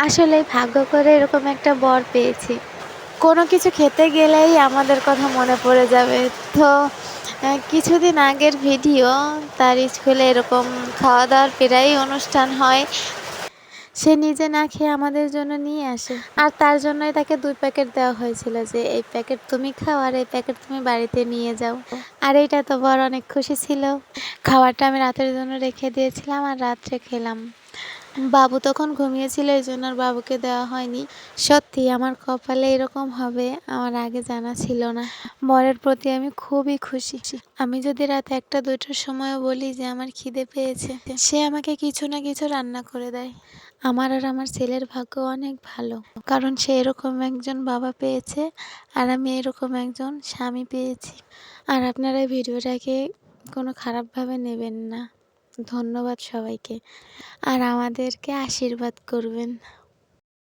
আসলেই ভাগ্য করে এরকম একটা বর পেয়েছি। কোনো কিছু খেতে গেলেই আমাদের কথা মনে পড়ে যাবে। তো কিছুদিন আগের ভিডিও, তার স্কুলে এরকম খাওয়া-দাওয়ার প্রায়ই অনুষ্ঠান হয়। সে নিজে না খেয়ে আমাদের জন্য নিয়ে আসে। আর তার জন্যই তাকে ২ প্যাকেট দেওয়া হয়েছিল যে, "এই প্যাকেট তুমি খাও আর এই প্যাকেট তুমি বাড়িতে নিয়ে যাও।" আর এইটা তো বর অনেক খুশি ছিল। খাবারটা আমি রাতের জন্য রেখে দিয়েছিলাম আর রাত্রে খেলাম। বাবু তখন ঘুমিয়েছিল, এজন্য আর বাবুকে দেওয়া হয়নি। সত্যি আমার কপালে এরকম হবে আমার আগে জানা ছিল না। বরের প্রতি আমি খুবই খুশি। আমি যদি রাত ১টা-২টার সময়ও বলি যে আমার খিদে পেয়েছে, সে আমাকে কিছু না কিছু রান্না করে দেয়। আমার আর আমার ছেলের ভাগ্য অনেক ভালো। কারণ সে এরকম একজন বাবা পেয়েছে আর আমি এরকম একজন স্বামী পেয়েছি। আর আপনারা এই ভিডিওটাকে কোনো খারাপভাবে নেবেন না। ধন্যবাদ সবাইকে। আর আমাদেরকে আশীর্বাদ করবেন।